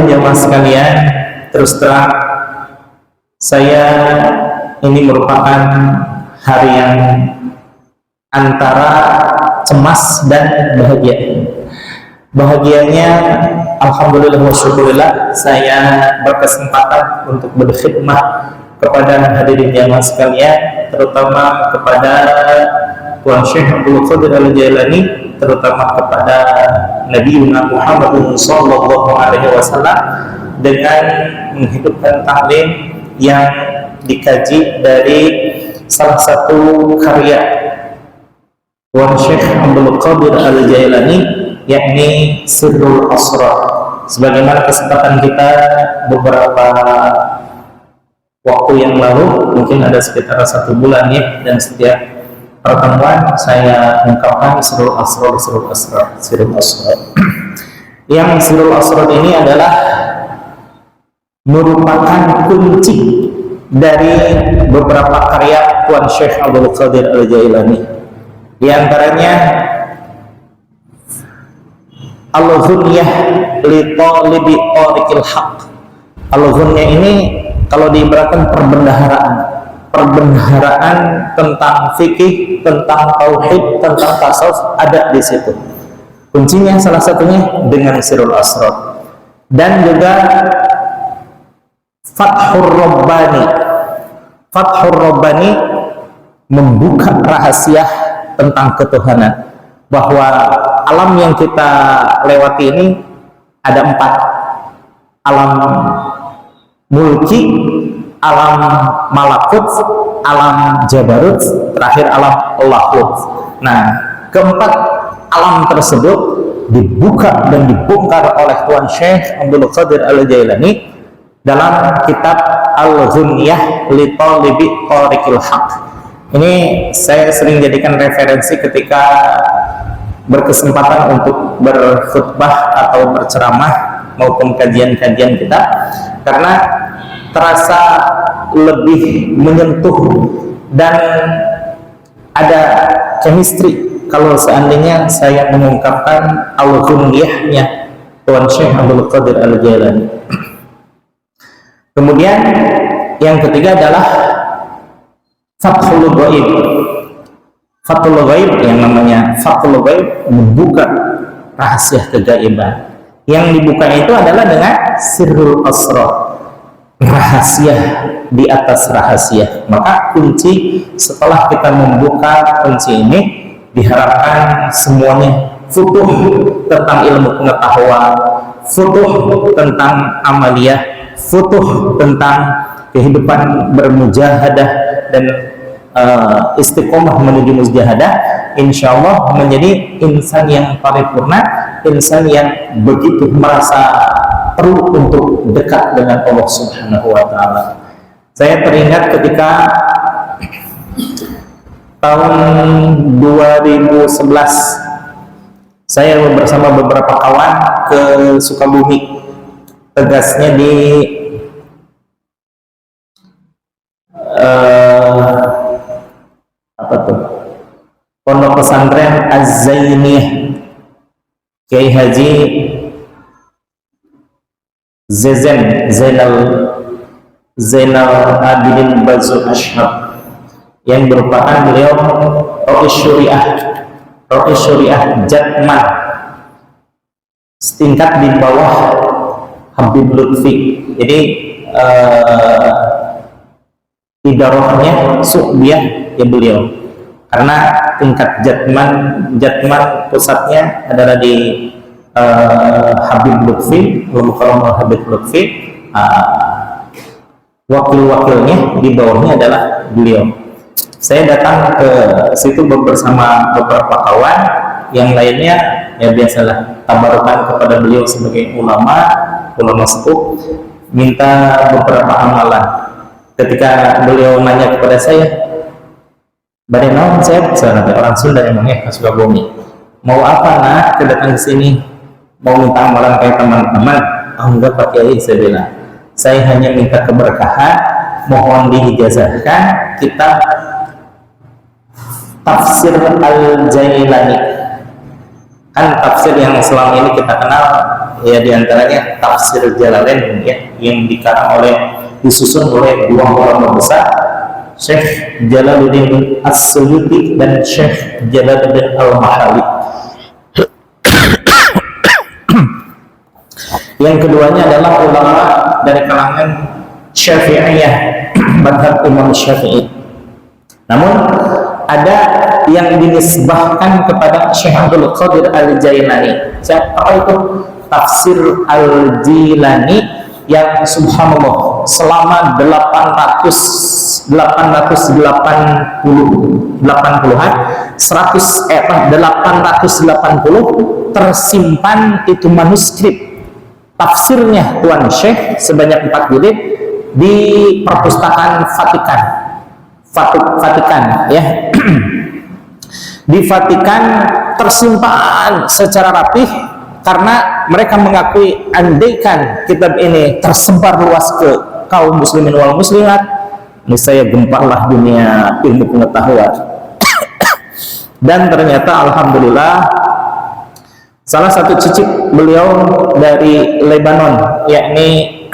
hadirin jamaah sekalian, terus terang saya ini merupakan hari yang antara cemas dan bahagia. Bahagianya, alhamdulillah wa syukurillah, saya berkesempatan untuk berkhidmah kepada hadirin jamaah sekalian, terutama kepada Tuan Syekh Abdul Qadir Al-Jailani, terutama kepada Nabi Muhammad sallallahu alaihi wasallam, dengan menghidupkan taklim yang dikaji dari salah satu karya Tuan Syekh Abdul Qadir Al-Jailani, yakni Sirrul Asrar. Sebagaimana kesempatan kita beberapa waktu yang lalu, mungkin ada sekitar 1 bulan ya, dan setiap pertemuan saya ungkapkan Sirrul Asrar, Sirrul Asrar, Sirrul Asrar. Yang Sirrul Asrar ini adalah merupakan kunci dari beberapa karya Tuan Syekh Abdul Qadir Al-Jailani. Di antaranya Al-Ghunyah li Talibi Tariqil Haq. Al-Ghunyah ini kalau diibaratkan perbendaharaan tentang fikih, tentang tauhid, tentang tasawuf, ada di situ. Kuncinya salah satunya dengan Sirrul Asrar. Dan juga Fathur Rabbani. Fathur Rabbani membuka rahasia tentang ketuhanan, bahwa alam yang kita lewati ini ada 4: alam mulki, alam malakut, alam jabarut, terakhir alam lahut. Nah, keempat alam tersebut dibuka dan dibongkar oleh Tuan Syekh Abdul Qadir Al-Jailani dalam kitab Al-Ghunyah li Talibi Tariqil Haq. Ini saya sering jadikan referensi ketika berkesempatan untuk berkhutbah atau berceramah maupun kajian-kajian kita, karena terasa lebih menyentuh dan ada chemistry kalau seandainya saya mengungkapkan Al-Ghunyahnya Tuan Syekh Abdul Qadir Al-Jailani. Kemudian yang ketiga adalah Fathul Ghaib. Fathul Ghaib, yang namanya Fathul Ghaib, membuka rahasia kegaiban. Yang dibuka itu adalah dengan Sirrul Asrar, rahasia di atas rahasia. Maka kunci, setelah kita membuka kunci ini, diharapkan semuanya futuh tentang ilmu pengetahuan, futuh tentang amaliyah, futuh tentang kehidupan bermujahadah dan istiqomah menuju mujahadah, insya Allah menjadi insan yang paripurna, insan yang begitu merasa perlu untuk dekat dengan Allah Subhanahu wa Ta'ala. Saya teringat ketika tahun 2011 saya bersama beberapa kawan ke Sukabumi, tegasnya di Pondok Pesantren Az-Zainiyah Kiai Haji Zainal Abidin Bazu Ashab, yang merupakan beliau Rois Syuriah Jatman, setingkat di bawah Habib Lutfi. Jadi idarahnya Su'biyah ya beliau, karena tingkat Jatman pusatnya adalah di Habib Lutfi, Habib Lutfi, wakil-wakilnya di bawahnya adalah beliau. Saya datang ke situ bersama beberapa kawan, yang lainnya ya biasalah tabarukan kepada beliau sebagai ulama sepuh, minta beberapa amalan. Ketika beliau nanya kepada saya, "Bagaimana?" Saya orang Sunda emangnya, Sukabumi. "Mau apa nak kedatang ke sini? Mau minta amalan kayak teman-teman?" "Oh, enggak Pak Kiai," saya bilang. "Saya hanya minta keberkahan, mohon diijazahkan kitab Tafsir Al-Jailani." Kan tafsir yang selama ini kita kenal ya diantaranya tafsir Jalalain ya, yang disusun oleh dua ulama besar, Syekh Jalaluddin As-Suyuti dan Syekh Jalaluddin Al-Mahalli. Yang keduanya adalah ulama dari kalangan Syafi'iyah, mazhab Imam Syafi'i. Namun ada yang dinisbahkan kepada Syekh Abdul Qadir Al-Jailani. Apa itu? Tafsir Al-Jilani yang subhanallah selama 880 tersimpan itu manuskrip tafsirnya Tuan Syekh sebanyak 4 jilid di perpustakaan Vatikan ya. Di Vatikan tersimpan secara rapih karena mereka mengakui andaikan kitab ini tersebar luas ke kaum muslimin wal muslimat, niscaya gemparlah dunia ilmu pengetahuan. Dan ternyata alhamdulillah salah satu cicit beliau dari Lebanon, yakni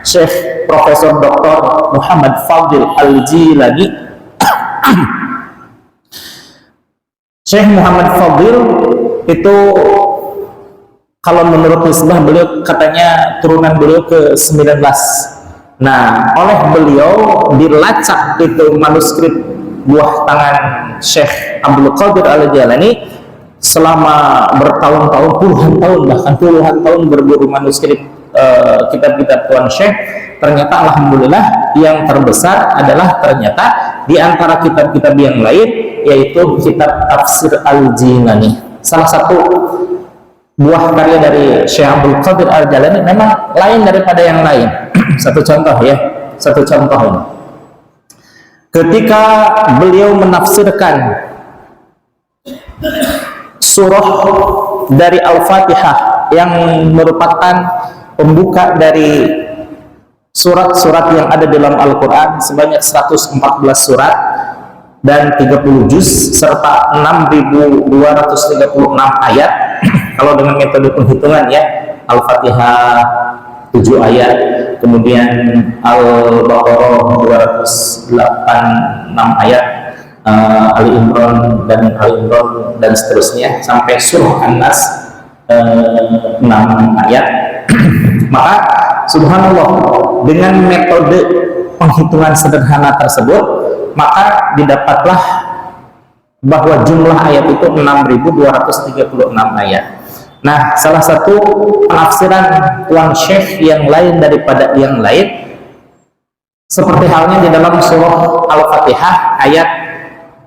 Syekh Profesor Dr. Muhammad Fadil Al-Jilani. Syekh Muhammad Fadil itu kalau menurut nisbah beliau katanya turunan beliau ke 19. Nah, oleh beliau dilacak itu manuskrip buah tangan Syekh Abdul Qadir Al-Jailani selama bertahun-tahun, puluhan tahun berburu manuskrip kitab-kitab Tuan Syekh. Ternyata alhamdulillah yang terbesar adalah ternyata di antara kitab-kitab yang lain yaitu kitab Tafsir Al-Jilani. Salah satu buah karya dari Syekh Abdul Qadir Al-Jailani memang lain daripada yang lain. Satu contoh ini. Ketika beliau menafsirkan surah dari Al-Fatihah yang merupakan pembuka dari surat-surat yang ada dalam Al-Quran sebanyak 114 surat dan 30 juz serta 6.236 ayat. Kalau dengan metode penghitungan ya, Al-Fatihah 7 ayat, kemudian Al-Baqarah 286 ayat, Ali Imran dan seterusnya sampai surah An-Nas 6 ayat. Maka subhanallah, dengan metode penghitungan sederhana tersebut maka didapatlah bahwa jumlah ayat itu 6.236 ayat. Nah, salah satu penafsiran Tuan Syekh yang lain daripada yang lain seperti halnya di dalam surah Al-Fatihah ayat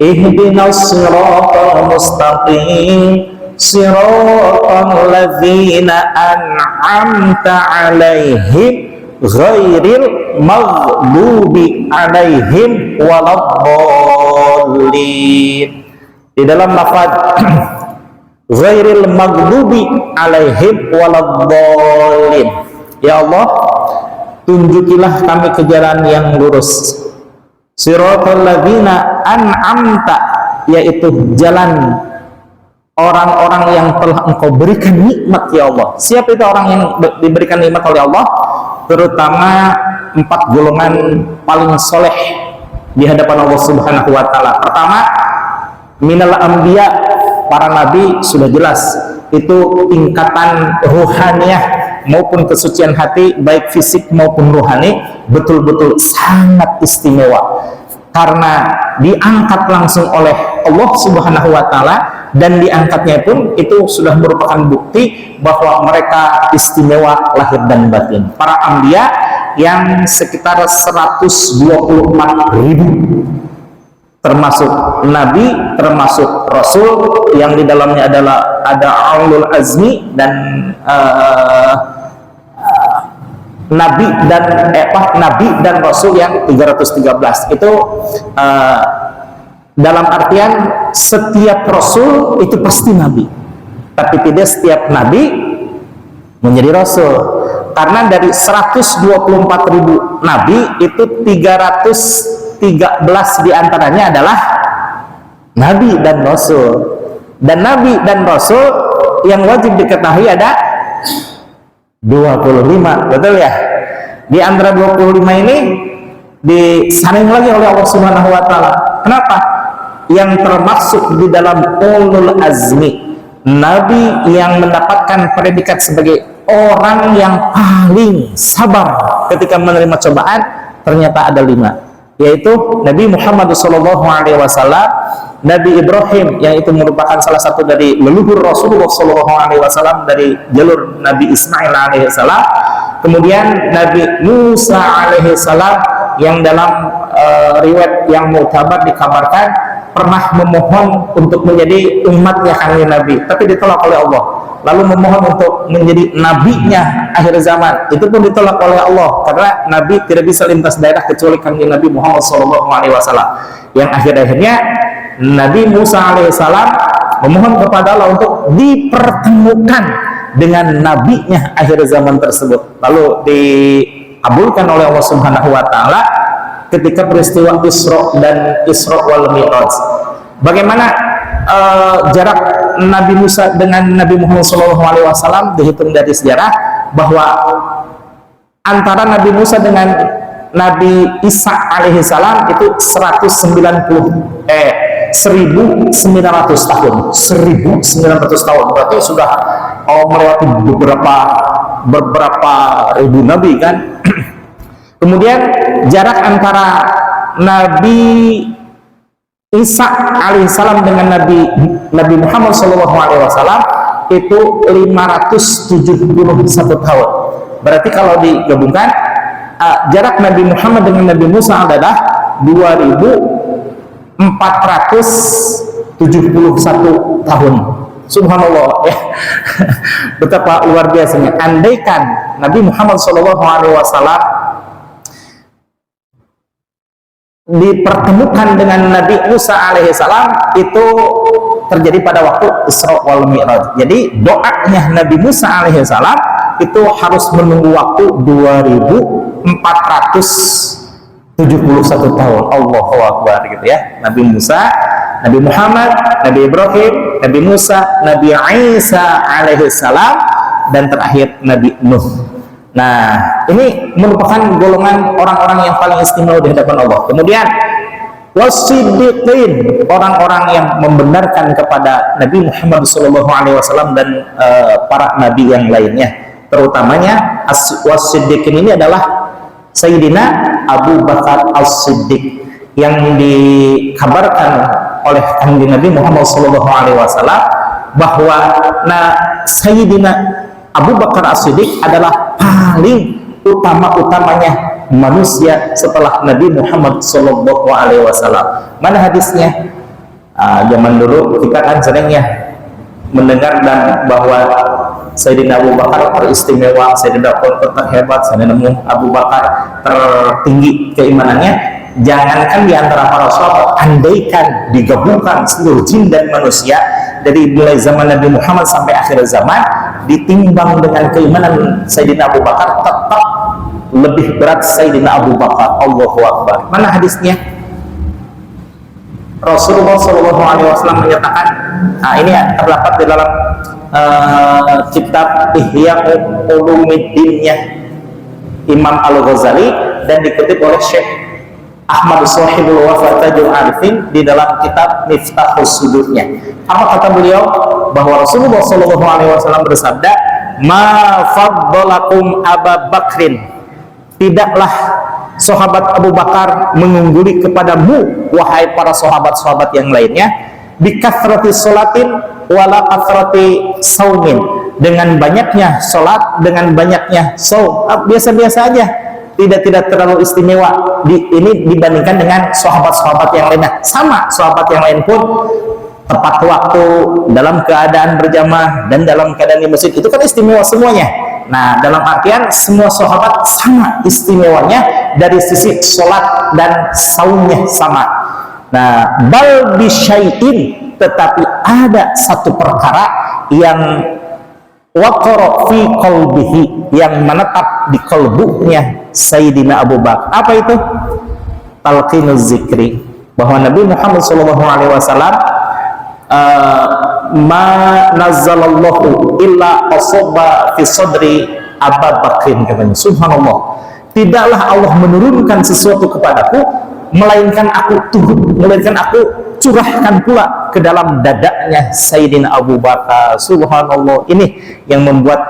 ihdinas siratal mustaqim siratal ladzina an'amta 'alaihim ghairil maghdubi 'alaihim waladdallin. Di dalam lafaz ghairil maghdubi 'alaihim waladdallin, ya Allah, tunjukilah kami ke jalan yang lurus. Siratal ladzina an'amta, yaitu jalan orang-orang yang telah Engkau berikan nikmat, ya Allah. Siapa itu orang yang diberikan nikmat oleh Allah? Terutama 4 golongan paling soleh di hadapan Allah Subhanahu wa Ta'ala. Pertama, minal anbiya, para nabi sudah jelas itu tingkatan ruhaniyah maupun kesucian hati baik fisik maupun rohani betul-betul sangat istimewa karena diangkat langsung oleh Allah Subhanahu wa Ta'ala, dan diangkatnya pun itu sudah merupakan bukti bahwa mereka istimewa lahir dan batin. Para anbiya yang sekitar 124.000 termasuk nabi, termasuk rasul yang di dalamnya adalah ada ulul azmi dan nabi dan rasul yang 313. Itu dalam artian setiap rasul itu pasti nabi, tapi tidak setiap nabi menjadi rasul. Karena dari 124.000 nabi itu 313 diantaranya adalah nabi dan rasul. Dan nabi dan rasul yang wajib diketahui ada 25, betul ya? Di antara 25 ini disaring lagi oleh Allah Subhanahu wa taala. Kenapa? Yang termasuk di dalam ulul azmi, nabi yang mendapatkan predikat sebagai orang yang paling sabar ketika menerima cobaan, ternyata ada 5, yaitu Nabi Muhammad SAW, Nabi Ibrahim yang itu merupakan salah satu dari leluhur Rasulullah SAW dari jalur Nabi Ismail alaihissalam, kemudian Nabi Musa alaihissalam yang dalam riwayat yang muktabar dikabarkan pernah memohon untuk menjadi umatnya kanjeng Nabi, tapi ditolak oleh Allah. Lalu memohon untuk menjadi nabinya akhir zaman, itu pun ditolak oleh Allah karena Nabi tidak bisa lintas daerah kecuali kanjeng Nabi Muhammad SAW. Yang akhir-akhirnya Nabi Musa alaihissalam memohon kepada Allah untuk dipertemukan dengan nabinya akhir zaman tersebut. Lalu dikabulkan oleh Allah Subhanahu wa taala ketika peristiwa Isra wal Mi'raj. Bagaimana jarak Nabi Musa dengan Nabi Muhammad SAW dihitung dari sejarah bahwa antara Nabi Musa dengan Nabi Isa alaihissalam itu 1900 tahun. 1900 tahun berarti sudah melewati beberapa ribu nabi kan. Kemudian jarak antara Nabi Isa alaihissalam dengan Nabi Muhammad SAW itu 571 tahun. Berarti kalau digabungkan jarak Nabi Muhammad dengan Nabi Musa adalah 2471 tahun. Subhanallah ya. Betapa luar biasanya. Andaikan Nabi Muhammad SAW dipertemukan dengan Nabi Musa alaihissalam, itu terjadi pada waktu Isra wal Mi'raj. Jadi doanya Nabi Musa alaihissalam itu harus menunggu waktu 2471 tahun. Allahu Akbar gitu ya. Nabi Musa, Nabi Muhammad, Nabi Ibrahim, Nabi Musa, Nabi Isa alaihissalam, dan terakhir Nabi Nuh. Nah, ini merupakan golongan orang-orang yang paling istimewa di hadapan Allah. Kemudian wasiddiqin, orang-orang yang membenarkan kepada Nabi Muhammad SAW dan para nabi yang lainnya. Terutamanya wasiddiqin ini adalah Sayyidina Abu Bakar As-Siddiq yang dikabarkan oleh kanjeng Nabi Muhammad SAW bahwa Sayyidina Abu Bakar As-Siddiq adalah paling utama-utamanya manusia setelah Nabi Muhammad SAW. Mana hadisnya? Zaman dulu kita kan seringnya mendengar dan bahwa Sayyidina Abu Bakar teristimewa, Sayyidina Abu Bakar terhebat, Sayyidina Abu Bakar tertinggi keimanannya. Jangankan di antara para sahabat, andaikan digabungkan seluruh jin dan manusia dari mulai zaman Nabi Muhammad sampai akhir zaman, ditimbang dengan keimanan Sayyidina Abu Bakar, tetap lebih berat Sayyidina Abu Bakar. Allahu Akbar. Mana hadisnya? Rasulullah SAW menyatakan, ini terdapat di dalam kitab Ihya Ulumuddinnya Imam Al-Ghazali dan dikutip oleh Syekh Ahmad Shahibul Wafa Tajul Arifin di dalam kitab Miftahus Sudurnya. Apa kata beliau? Bahwa Rasulullah SAW bersabda, "Ma faddalakum Abu Bakrin." Tidaklah sahabat Abu Bakar mengungguli kepadamu, wahai para sahabat-sahabat yang lainnya, bikathrati sholatin wala kathrati saumin, dengan banyaknya sholat, dengan banyaknya saum. Biasa-biasa aja, tidak terlalu istimewa ini dibandingkan dengan sahabat-sahabat yang lainnya. Sama, sahabat yang lain pun tepat waktu, dalam keadaan berjamaah, dan dalam keadaan di masjid, itu kan istimewa semuanya. Nah, dalam artian semua sahabat sama istimewanya dari sisi sholat dan saumnya sama. Nah, bal bisyai'in, tetapi ada satu perkara yang waqara fi qalbihi, yang menetap di kalbunya Sayyidina Abu Bakar. Apa itu? Talqinuz zikri, bahwa Nabi Muhammad SAW ma nazzalallahu illa asaba fi sadri Abu Bakrin, katanya. Subhanallah, tidaklah Allah menurunkan sesuatu kepadaku melainkan aku curahkan pula ke dalam dadanya Sayyidina Abu Bakar. Subhanallah, ini yang membuat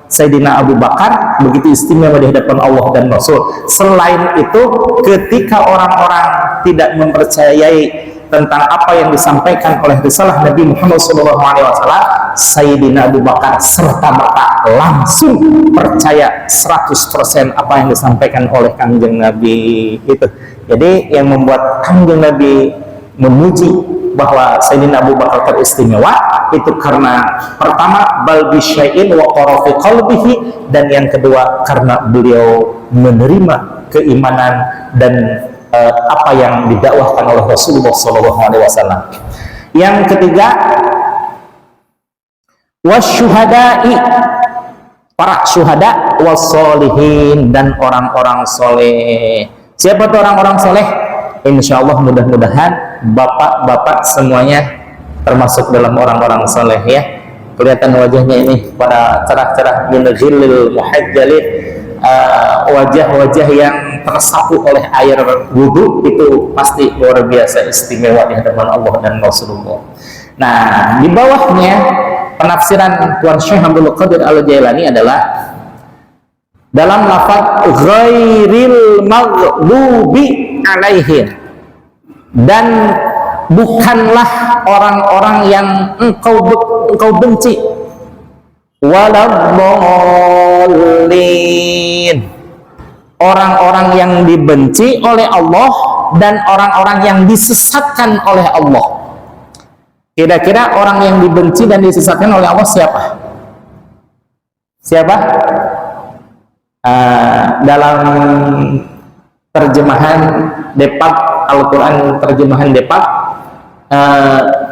Sayyidina Abu Bakar begitu istimewa di hadapan Allah dan Rasul. Selain itu, ketika orang-orang tidak mempercayai tentang apa yang disampaikan oleh risalah Nabi Muhammad SAW, Sayyidina Abu Bakar serta-merta langsung percaya 100% apa yang disampaikan oleh Kanjeng Nabi itu. Jadi yang membuat Kanjeng Nabi memuji bahwa Sayyidina Abu Bakar teristimewa itu karena pertama bal bisyai'in wa qara fi qalbihi, dan yang kedua karena beliau menerima keimanan dan apa yang didakwahkan oleh Rasulullah SAW. Yang ketiga, wasyuhada'i, para syuhada, wassolihin, dan orang-orang soleh. Siapa tuh orang-orang soleh? Insya Allah mudah-mudahan bapak-bapak semuanya termasuk dalam orang-orang soleh ya. Kelihatan wajahnya ini pada cerah-cerah min ghillil muhajjalin, wajah-wajah yang tersapu oleh air wudhu itu pasti luar biasa istimewa di hadapan Allah dan Rasulullah. Nah, di bawahnya penafsiran Tuan Syekh Abdul Qadir Al-Jailani adalah dalam lafaz ghairil maghdubi alaihim, dan bukanlah orang-orang yang engkau benci, waladhdallin, orang-orang yang dibenci oleh Allah dan orang-orang yang disesatkan oleh Allah. Kira-kira orang yang dibenci dan disesatkan oleh Allah siapa? Siapa? Dalam terjemahan Depak Al-Quran, terjemahan Depak,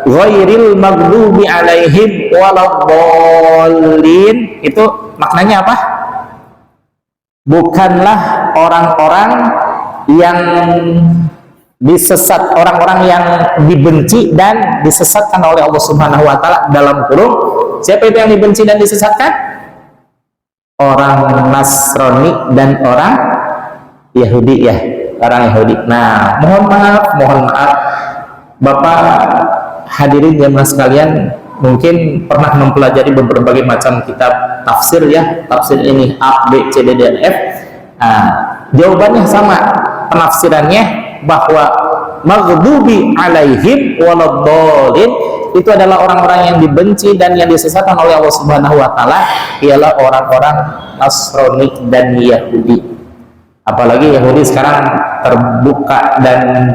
ghairil maghdubi alaihim waladhdallin, itu maknanya apa? Bukanlah orang-orang yang disesat, orang-orang yang dibenci dan disesatkan oleh Allah Subhanahu wa taala, dalam kurung siapa itu yang dibenci dan disesatkan? Orang Nasrani dan orang Yahudi ya, orang Yahudi. Nah, mohon maaf Bapak hadirin jemaah sekalian, mungkin pernah mempelajari berbagai macam kitab tafsir ya, tafsir ini A, B, C, D, dan F. Nah, jawabannya sama penafsirannya, bahwa maghdubi alaihim waladhdallin itu adalah orang-orang yang dibenci dan yang disesatkan oleh Allah Subhanahu wa taala ialah orang-orang Nasrani dan Yahudi. Apalagi Yahudi sekarang terbuka dan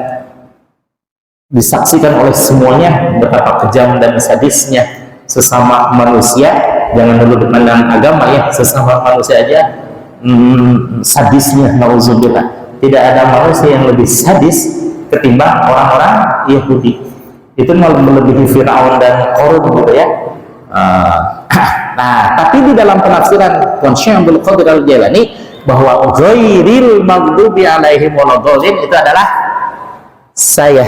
disaksikan oleh semuanya betapa kejam dan sadisnya sesama manusia. Jangan dulu dipandang agama ya, sesama manusia aja sadisnya, nauzubillah. Tidak ada manusia yang lebih sadis ketimbang orang-orang Yahudi. Itu malah melebihi Fir'aun dan Qarun gitu ya. Nah, tapi di dalam penafsiran Tuan Syekh Abdul Qadir Al-Jailani bahwa ghairil maghdubi alaihim waladhdallin itu adalah saya.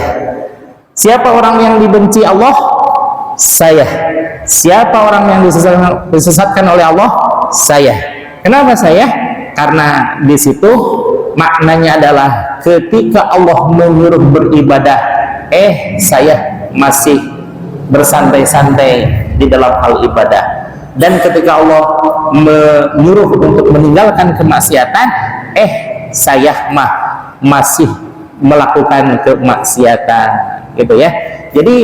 Siapa orang yang dibenci Allah? Saya. Siapa orang yang disesatkan oleh Allah? Saya. Kenapa saya? Karena di situ maknanya adalah ketika Allah menyuruh beribadah, saya masih bersantai-santai di dalam hal ibadah, dan ketika Allah menyuruh untuk meninggalkan kemaksiatan, saya masih melakukan kemaksiatan, gitu ya. Jadi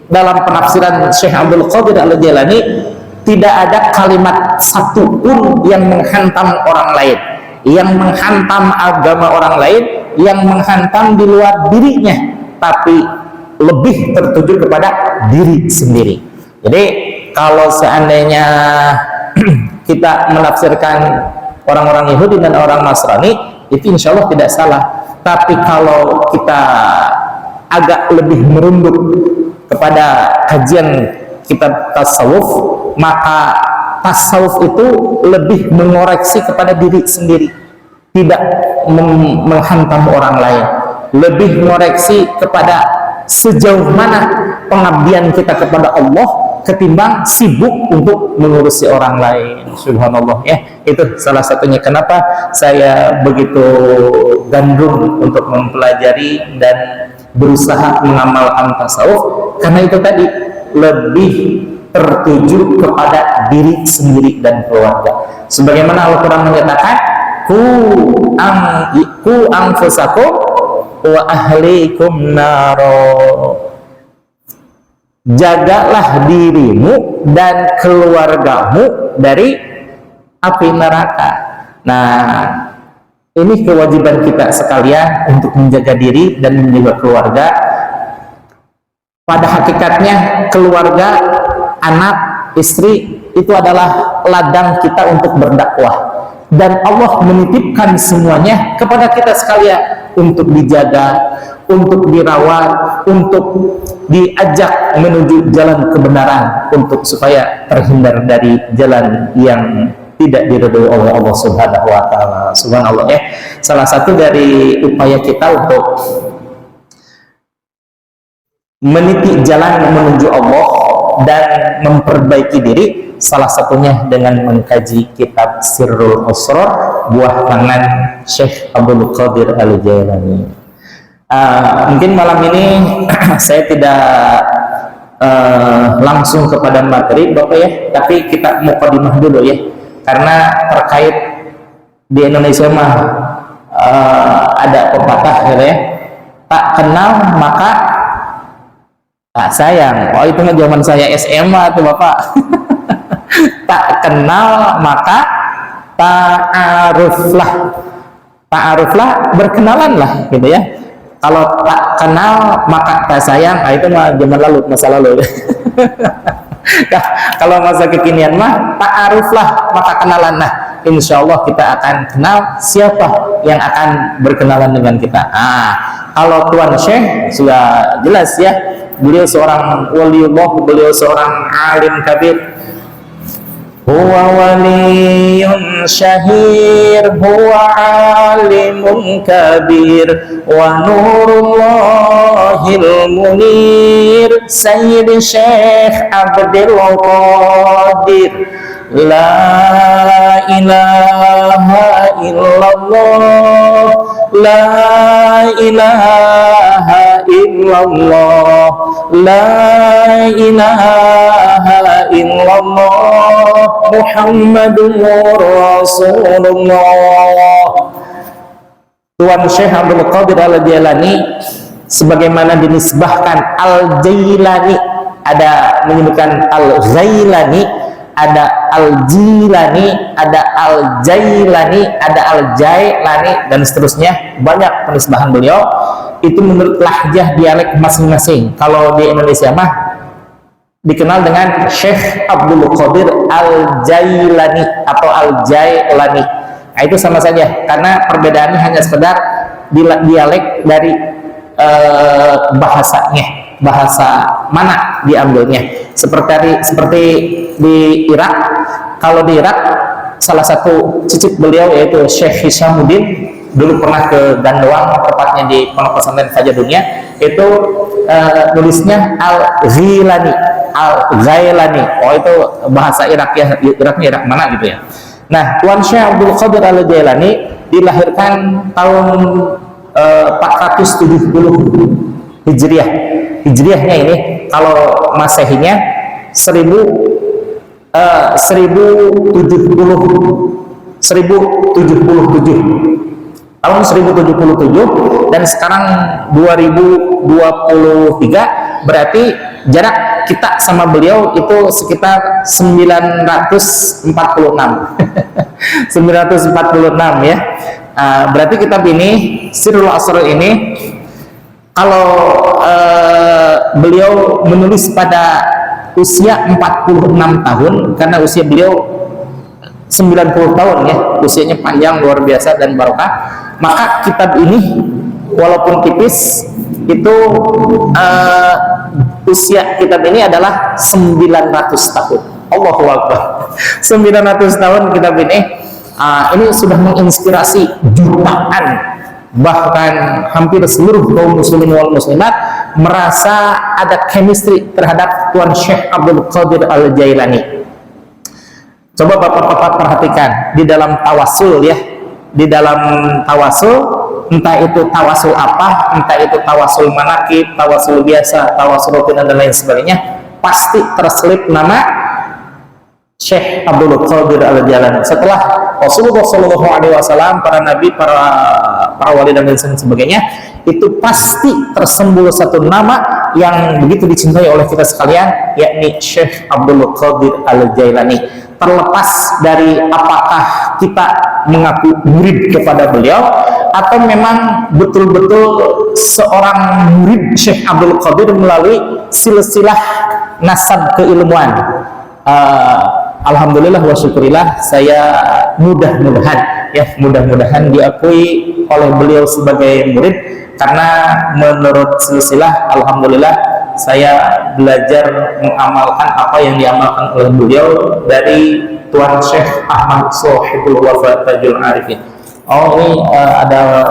dalam penafsiran Syekh Abdul Qadir Al-Jailani tidak ada kalimat satu pun yang menghantam orang lain, yang menghantam agama orang lain, yang menghantam di luar dirinya, tapi lebih tertuju kepada diri sendiri. Jadi kalau seandainya kita menafsirkan orang-orang Yahudi dan orang Nasrani, itu insya Allah tidak salah. Tapi kalau kita agak lebih merunduk kepada kajian kitab tasawuf, maka tasawuf itu lebih mengoreksi kepada diri sendiri, tidak menghantam orang lain, lebih mengoreksi kepada sejauh mana pengabdian kita kepada Allah, ketimbang sibuk untuk mengurusi orang lain. Subhanallah ya, itu salah satunya kenapa saya begitu gandrung untuk mempelajari dan berusaha mengamalkan tasawuf, karena itu tadi lebih tertuju kepada diri sendiri dan keluarga. Sebagaimana Al-Quran menyatakan, ku anfusakum wa ahlikum naro. Jagalah dirimu dan keluargamu dari api neraka. Nah, ini kewajiban kita sekalian untuk menjaga diri dan menjaga keluarga. Pada hakikatnya keluarga, anak, istri itu adalah ladang kita untuk berdakwah, dan Allah menitipkan semuanya kepada kita sekalian untuk dijaga, untuk dirawat, untuk diajak menuju jalan kebenaran, untuk supaya terhindar dari jalan yang tidak diridhoi oleh Allah Subhanahu wa taala. Subhanallah ya. Salah satu dari upaya kita untuk meniti jalan menuju Allah dan memperbaiki diri, salah satunya dengan mengkaji kitab Sirrul Asrar buah tangan Syekh Abdul Qadir Al-Jailani. Mungkin malam ini saya tidak langsung kepada materi Bapak ya, tapi kita mukadimah dulu ya, karena terkait di Indonesia mah ada pepatah gitu ya, tak kenal maka tak sayang. Oh itu zaman saya SMA tuh Bapak. Tak kenal maka ta'aruflah. Ta'aruflah, berkenalanlah gitu ya. Kalau tak kenal maka tak sayang, itu mah zaman lalu, masa lalu. Nah, kalau masa kekinian mah ta'aruflah, maka kenalan. Nah, insya Allah kita akan kenal siapa yang akan berkenalan dengan kita. Kalau Tuan Syekh sudah jelas ya, beliau seorang waliullah, beliau seorang alim kabir. Huwa waliyun syahir, huwa alimun kabir, wa nurullahil munir, Sayyid Syekh Abdul Qadir. La ilaha illallah, la ilaha illallah, la ilaha illallah, Muhammadur Rasulullah. Tuan Syekh Abdul Qadir Al-Jailani sebagaimana dinisbahkan Al-Jailani, ada menyebutkan Al-Ghailani, ada Al-Jilani, ada Al-Jailani, ada Al-Jailani, dan seterusnya. Banyak penisbahan beliau itu menurut lahjah dialek masing-masing. Kalau di Indonesia mah dikenal dengan Syekh Abdul Qadir Al-Jailani atau Al-Jailani. Nah, itu sama saja, karena perbedaannya hanya sekedar dialek dari bahasanya, bahasa mana diambilnya. Seperti di Irak, kalau di Irak salah satu cicit beliau yaitu Syekh Hishamuddin dulu pernah ke Gandoang, tepatnya di Pondok Pesantren Fajar Dunia, itu nulisnya Al-Ghilani, Al-Ghailani. Oh itu bahasa Irak ya, Iraknya Irak mana gitu ya. Nah, Tuan Syekh Abdul Qadir Al-Jailani dilahirkan tahun 470 Hijriah. Hijriahnya ini, kalau Masehinya 1077 tahun 1077, dan sekarang 2023, berarti jarak kita sama beliau itu sekitar 946 946 ya. Berarti kitab ini, Sirrul Asrar ini, kalau beliau menulis pada usia 46 tahun, karena usia beliau 90 tahun ya, usianya panjang luar biasa dan barokah, maka kitab ini walaupun tipis itu usia kitab ini adalah 900 tahun. Allahu Akbar. 900 tahun kitab ini. Ini sudah menginspirasi bahkan hampir seluruh kaum muslimin wal muslimat merasa ada chemistry terhadap Tuan Syekh Abdul Qadir Al-Jailani. Coba bapak-bapak perhatikan di dalam tawasul ya, di dalam tawasul, entah itu tawasul apa, entah itu tawasul manakib, tawasul biasa, tawasul rutin dan lain sebagainya, pasti terselip nama Syekh Abdul Qadir Al-Jailani. Setelah Rasulullah SAW, para nabi, para wali dan lain sebagainya, itu pasti tersembul satu nama yang begitu dicintai oleh kita sekalian, yakni Syekh Abdul Qadir Al-Jailani. Terlepas dari apakah kita mengaku murid kepada beliau atau memang betul-betul seorang murid Syekh Abdul Qadir melalui silsilah nasab keilmuan. Alhamdulillah wa syukurillah, saya mudah-mudahan diakui oleh beliau sebagai murid, karena menurut silsilah alhamdulillah saya belajar mengamalkan apa yang diamalkan oleh beliau dari Tuan Syekh Ahmad Sohibul Wafa Tajul Arifin. Oh, ini ada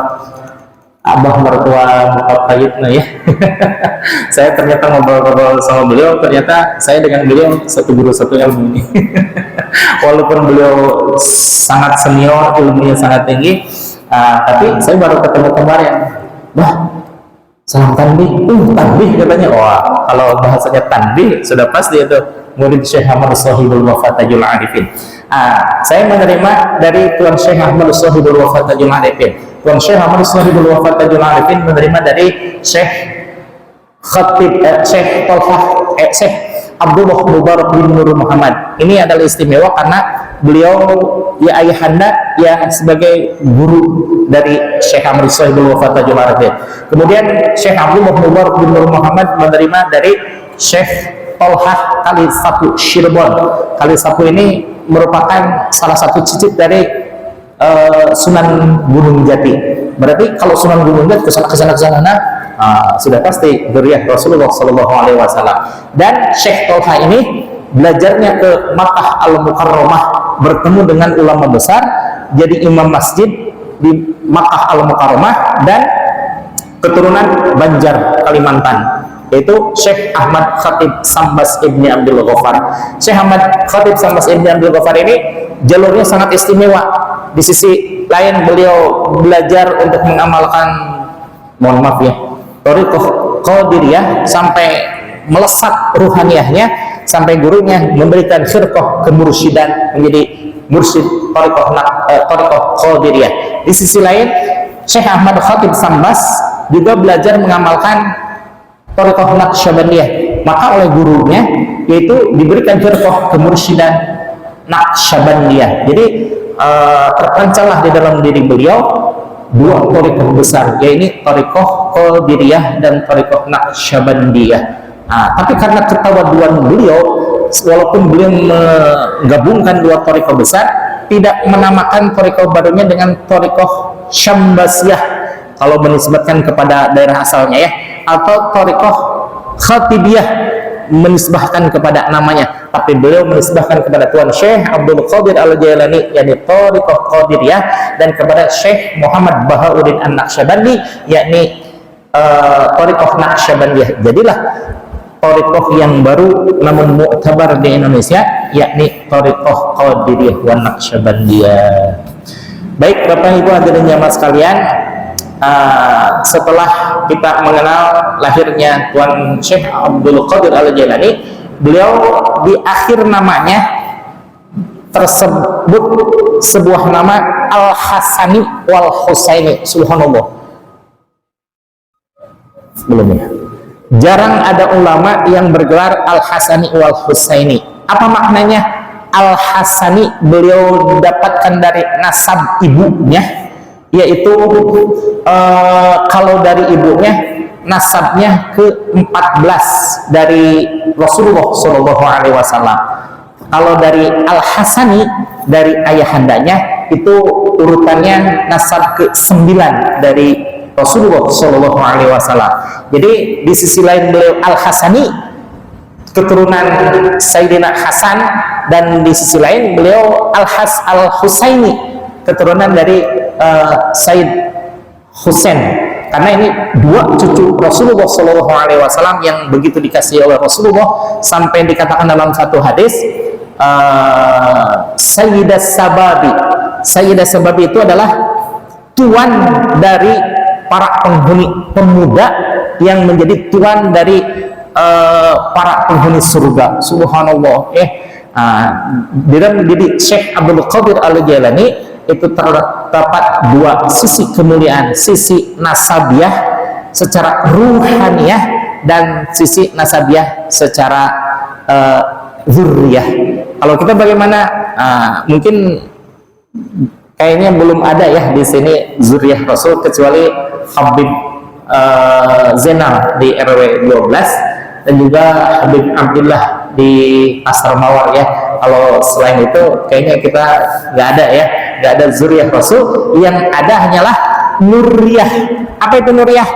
abah mertua Bapak Kayitna ya. Saya ternyata ngobrol-ngobrol sama beliau, ternyata saya dengan beliau satu guru satu ilmu ini. Walaupun beliau sangat senior, ilmunya sangat tinggi, tapi saya baru ketemu kemarin. Bah, salam tanbih, tanbih katanya. Wah, kalau bahasanya tanbih sudah pasti itu murid Syekh Ahmad Sohibul Wafa Tajul Arifin. Saya menerima dari Tuan Syekh Ahmad Sohibul Wafa Tajul Arifin. Tuan Syekh Ahmad Sohibul Wafa Tajul Arifin menerima dari Syekh Khatib, Syekh Tolhah, Syekh Abdullah Mubarak bin Nur Muhammad. Ini adalah istimewa karena beliau ya ayahanda ya sebagai guru dari Syekh Ahmad Sohibul Wafa Tajul Arifin. Kemudian Syekh Abdullah Mubarak bin Nur Muhammad menerima dari Syekh Tolhah Kali Sapu Cirebon. Kali Sapu ini merupakan salah satu cicit dari Sunan Gunung Jati. Berarti kalau Sunan Gunung Jati kesana sudah pasti dzurriyyah Rasulullah Shallallahu Alaihi Wasallam. Dan Syekh Tolha ini belajarnya ke Makkah Al-Mukarramah, bertemu dengan ulama besar, jadi imam masjid di Makkah Al-Mukarramah, dan keturunan Banjar Kalimantan, yaitu Syekh Ahmad Khatib Sambas Ibni Abdul Ghaffar. Syekh Ahmad Khatib Sambas Ibni Abdul Ghaffar ini jalurnya sangat istimewa. Di sisi lain beliau belajar untuk mengamalkan, mohon maaf ya, thariqah qadiriyah sampai melesat ruhaniyahnya, sampai gurunya memberikan khirqah kemursyidaan menjadi mursyid thariqah qadiriyah. Di sisi lain Syekh Ahmad Khatib Sambas juga belajar mengamalkan thariqah Naqsyabandiyah, maka oleh gurunya yaitu diberikan khirqah kemursyidaan Naqsyabandiyah. Jadi terpancarlah di dalam diri beliau dua thariqah besar, yaitu thariqah Qadiriyah dan thariqah Naqsyabandiyah. Tapi karena ketawaduan beliau, walaupun beliau menggabungkan dua thariqah besar, tidak menamakan thariqah barunya dengan thariqah Syambasiyah kalau menisbatkan kepada daerah asalnya ya, atau thariqah Khatibiyah menisbahkan kepada namanya, tapi beliau menisbahkan kepada Tuan Syekh Abdul Qadir Al-Jailani, yakni thariqah Qadiriyah, dan kepada Syekh Muhammad Bahauddin An-Naqsyabandi, yakni thariqah Naqsyabandiyah. Jadilah thariqah yang baru namun mu'tabar di Indonesia, yakni thariqah Qadiriyah wa Naqsyabandiyah. Baik Bapak Ibu hadirin jamaah sekalian, setelah kita mengenal lahirnya Tuan Syekh Abdul Qadir Al-Jailani, beliau di akhir namanya tersebut sebuah nama Al-Hasani wal Husaini. Subhanallah, sebelumnya jarang ada ulama yang bergelar Al-Hasani wal Husaini. Apa maknanya Al-Hasani? Beliau dapatkan dari nasab ibunya, yaitu kalau dari ibunya nasabnya ke-14 dari Rasulullah Shallallahu Alaihi Wasallam. Kalau dari Al-Hasani dari ayahandanya itu urutannya nasab ke-9 dari Rasulullah Shallallahu Alaihi Wasallam. Jadi di sisi lain beliau Al-Hasani, keturunan Sayyidina Hasan, dan di sisi lain beliau Al-Husaini, keturunan dari Sayyid Husain, karena ini dua cucu Rasulullah Shallallahu Alaihi Wasallam yang begitu dikasihi oleh Rasulullah sampai dikatakan dalam satu hadis, Sayyidah Sababi. Sayyidah Sababi itu adalah tuan dari para penghuni pemuda yang menjadi tuan dari para penghuni surga. Subhanallah. Jadi Syekh Abdul Qadir Al-Jailani itu terdapat dua sisi kemuliaan, sisi nasabiah secara ruhaniyah dan sisi nasabiah secara zurriyah. Kalau kita bagaimana? Mungkin kayaknya belum ada ya di sini zuriyah Rasul kecuali Habib Zainal di RW 12 dan juga Habib Abdullah di Pasar Mawar ya. Kalau selain itu kayaknya kita nggak ada ya, nggak ada zuriyah Rasul. Yang ada hanyalah nuriyah. Apa itu nuriyah?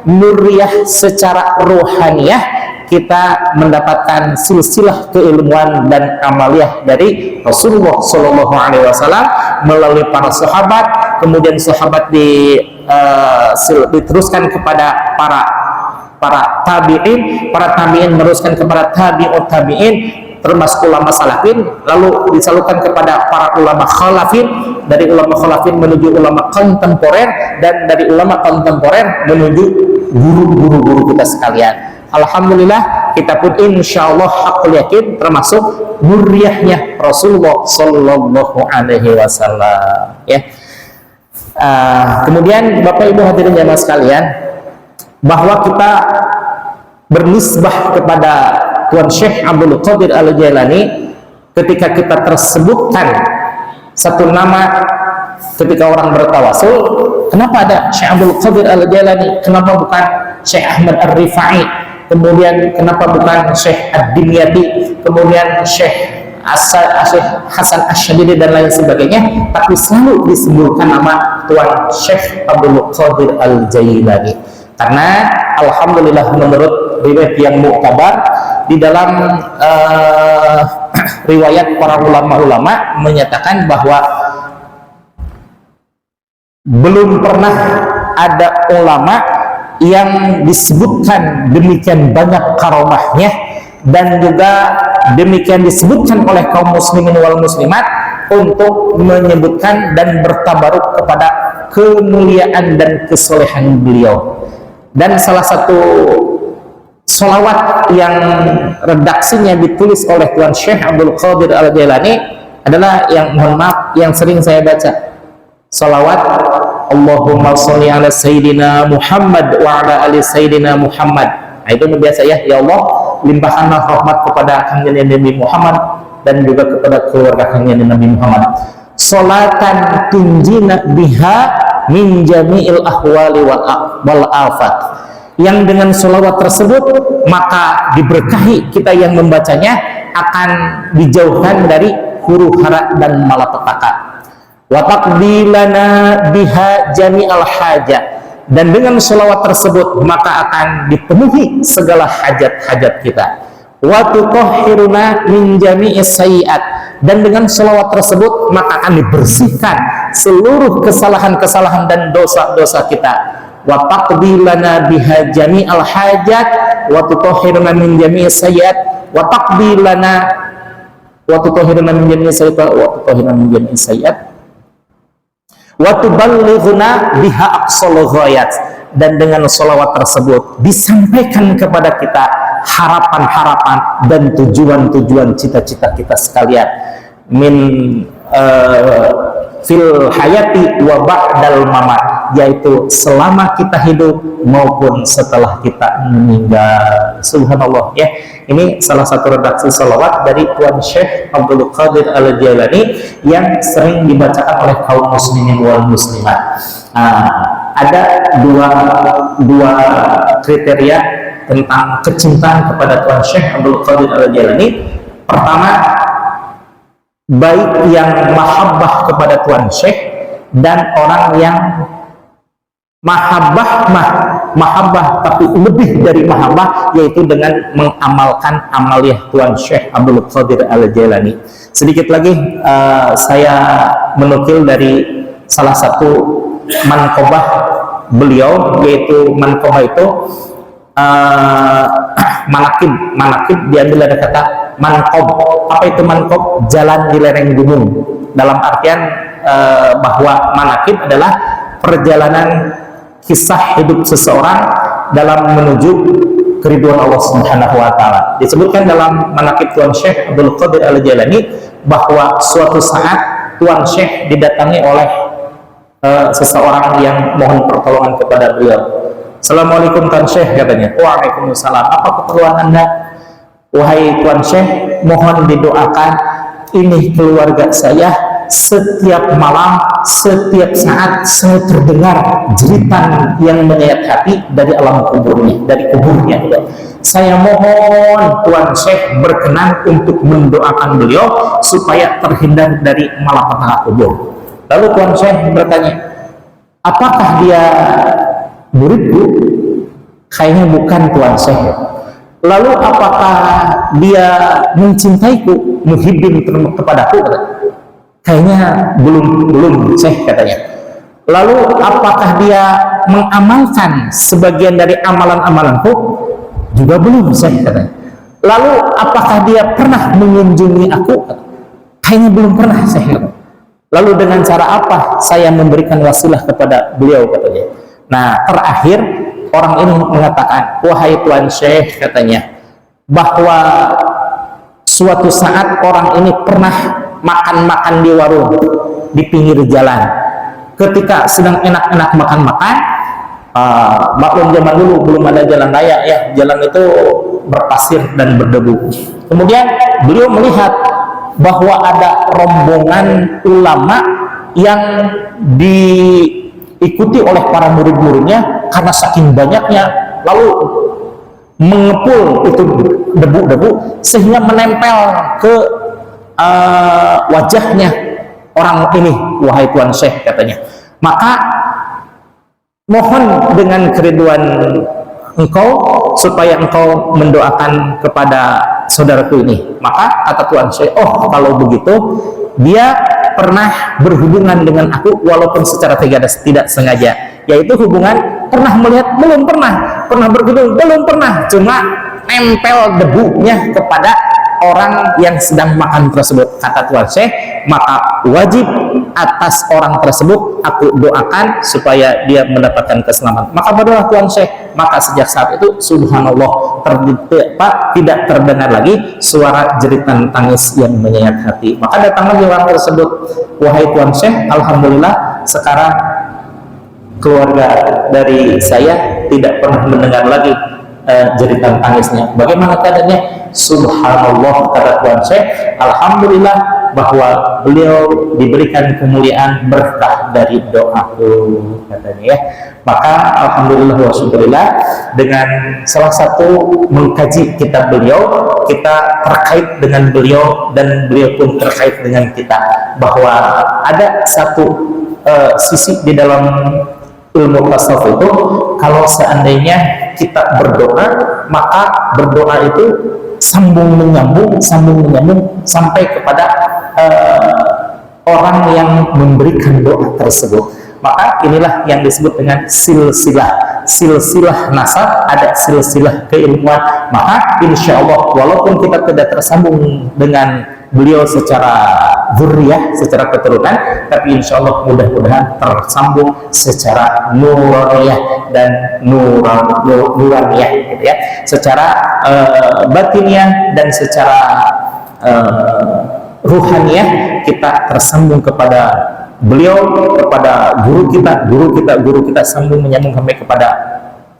Nuriyah secara rohaniyah, kita mendapatkan silsilah keilmuan dan amaliyah dari Rasulullah Shallallahu Alaihi Wasallam melalui para sahabat, kemudian sahabat diteruskan kepada para tabi'in, para tabi'in meneruskan kepada tabi'ut tabi'in, termasuk ulama salafin, lalu disalurkan kepada para ulama khalafin, dari ulama khalafin menuju ulama kontemporer, dan dari ulama kontemporer menuju guru-guru kita sekalian. Alhamdulillah, kita pun insya Allah hakul yakin termasuk nuriyahnya Rasulullah Sallallahu Alaihi Wasallam. Ya. Kemudian Bapak Ibu hadirin jamaah sekalian, bahwa kita bernisbah kepada Tuan Syekh Abdul Qadir Al-Jailani ketika kita tersebutkan satu nama ketika orang bertawasul. Kenapa ada Syekh Abdul Qadir Al-Jailani? Kenapa bukan Syekh Ahmad Ar-Rifai? Kemudian kenapa bukan Syekh Ad-Dimyati? Kemudian Syekh Hasan Asyadili dan lain sebagainya, tapi selalu disebutkan nama Tuan Syekh Abdul Qadir Al-Jailani. Karena alhamdulillah menurut riwayat yang muktabar di dalam riwayat para ulama-ulama menyatakan bahwa belum pernah ada ulama yang disebutkan demikian banyak karomahnya dan juga demikian disebutkan oleh kaum muslimin wal muslimat untuk menyebutkan dan bertabaruk kepada kemuliaan dan kesolehan beliau. Dan salah satu sholawat yang redaksinya ditulis oleh Tuan Syekh Abdul Qadir Al-Jailani adalah yang, mohon maaf, yang sering saya baca, sholawat Allahumma sholli ala Sayyidina Muhammad wa ala ali Sayyidina Muhammad. Nah, itu biasa ya, ya Allah limpahkanlah rahmat kepada kanjeng Nabi Muhammad dan juga kepada keluarga kanjeng Nabi Muhammad. Salatan tunjina biha min jami'il ahwali wal afat. Yang dengan sholawat tersebut maka diberkahi kita yang membacanya akan dijauhkan dari huru hara dan malapetaka. Wa taqbilana biha jami'al hajat, dan dengan sholawat tersebut maka akan dipenuhi segala hajat-hajat kita. Wa tutahhiruna min jami'is sayyi'at, dan dengan sholawat tersebut maka akan dibersihkan seluruh kesalahan-kesalahan dan dosa-dosa kita. Wa taqbilana biha jami'al hajat wa tutahhiruna min jami'is sayyi'at wa taqbilana wa tutahhiruna min jami'is sayyi'at wa tutahhiruna min jami'is sayyi'at wa tuballighuna biha aqsal ghayat, dan dengan sholawat tersebut disampaikan kepada kita harapan-harapan dan tujuan-tujuan cita-cita kita sekalian min fil hayati wa ba'dal mamat, yaitu selama kita hidup maupun setelah kita meninggal. Subhanallah ya. Ini salah satu redaksi salawat dari Tuan Syekh Abdul Qadir Al-Jailani yang sering dibacakan oleh kaum muslimin wal muslimat. Ada dua kriteria tentang kecintaan kepada Tuan Syekh Abdul Qadir Al-Jailani. Pertama, baik yang mahabbah kepada Tuan Syekh dan orang yang mahabbah tapi lebih dari mahabbah, yaitu dengan mengamalkan amaliyah Tuan Syekh Abdul Qadir Al-Jailani. Sedikit lagi saya menukil dari salah satu manqobah beliau, yaitu manqabah itu manakib diambil dari kata manqab. Apa itu manqab? Jalan di lereng gunung, dalam artian bahwa manakib adalah perjalanan kisah hidup seseorang dalam menuju keriduan Allah Subhanahu wa taala. Disebutkan dalam manakib Tuan Syekh Abdul Qadir Al-Jailani bahwa suatu saat Tuan Syekh didatangi oleh seseorang yang mohon pertolongan kepada beliau. Assalamualaikum Tuan Syekh, katanya. Waalaikumsalam. Apa keperluan Anda? Wahai Tuan Syekh, mohon didoakan, ini keluarga saya setiap malam, setiap saat saya terdengar jeritan yang menyayat hati dari alam kuburnya, dari kuburnya. Saya mohon Tuan Syekh berkenan untuk mendoakan beliau supaya terhindar dari malapetaka kubur. Lalu Tuan Syekh bertanya, apakah dia muridku? Kayaknya bukan Tuan Syekh. Lalu apakah dia mencintaiku, muhibbin kepadaku? Kayaknya belum Syekh, katanya. Lalu apakah dia mengamalkan sebagian dari amalan-amalanku? Juga belum Syekh, katanya. Lalu apakah dia pernah mengunjungi aku? Kayaknya belum pernah Syekh. Lalu dengan cara apa saya memberikan wasilah kepada beliau, katanya. Nah, terakhir orang ini mengatakan, wahai Tuan Syekh, katanya, bahwa suatu saat orang ini pernah makan-makan di warung di pinggir jalan. Ketika sedang enak-enak makan-makan, maklum zaman dulu belum ada jalan raya ya, jalan itu berpasir dan berdebu. Kemudian beliau melihat bahwa ada rombongan ulama yang diikuti oleh para murid-muridnya karena saking banyaknya, lalu mengepul itu debu-debu sehingga menempel ke wajahnya orang ini. Wahai Tuan Syekh, katanya, maka mohon dengan keriduan engkau supaya engkau mendoakan kepada saudaraku ini. Maka kata Tuan Syekh, oh kalau begitu dia pernah berhubungan dengan aku walaupun secara tidak sengaja, yaitu hubungan pernah melihat, belum pernah berhubung, belum pernah, cuma nempel debunya kepada orang yang sedang makan tersebut. Kata Tuan Syekh, maka wajib atas orang tersebut aku doakan supaya dia mendapatkan keselamatan. Maka berdoa Tuan Syekh, maka sejak saat itu subhanallah tidak terdengar lagi suara jeritan tangis yang menyayat hati. Maka datanglah orang tersebut, wahai Tuan Syekh, alhamdulillah sekarang keluarga dari saya tidak pernah mendengar lagi jeritan tangisnya. Bagaimana keadaannya? Subhanallah, kata Tuan Syekh, alhamdulillah bahwa beliau diberikan kemuliaan berkah dari doaku, katanya ya. Maka alhamdulillah wa syukurillah, dengan salah satu mengkaji kitab beliau, kita terkait dengan beliau dan beliau pun terkait dengan kita, bahwa ada satu sisi di dalam ilmu tasawuf itu, kalau seandainya kita berdoa, maka berdoa itu sambung menyambung sampai kepada orang yang memberikan doa tersebut. Maka inilah yang disebut dengan silsilah nasab, ada silsilah keilmuan. Maka insya Allah walaupun kita tidak tersambung dengan beliau secara dzurriyah, secara keturunan, tapi insya Allah mudah-mudahan tersambung secara nuriyah dan nuraniyah, gitu ya, secara batiniah dan secara ruhaniyah, kita tersambung kepada beliau, kepada guru kita sambung menyambung sampai kepada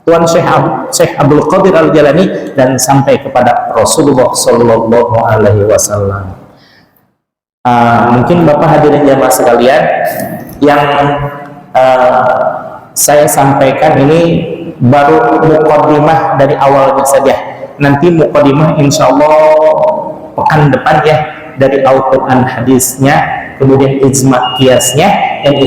Tuan Syekh Abdul Qadir Al-Jailani dan sampai kepada Rasulullah Sallallahu Alaihi Wasallam. Mungkin Bapak hadirin jamaah sekalian, yang saya sampaikan ini baru muqaddimah dari awalnya saja. Nanti muqaddimah insya Allah pekan depan ya, dari Al-Quran hadisnya, kemudian ijma' qiyasnya, yang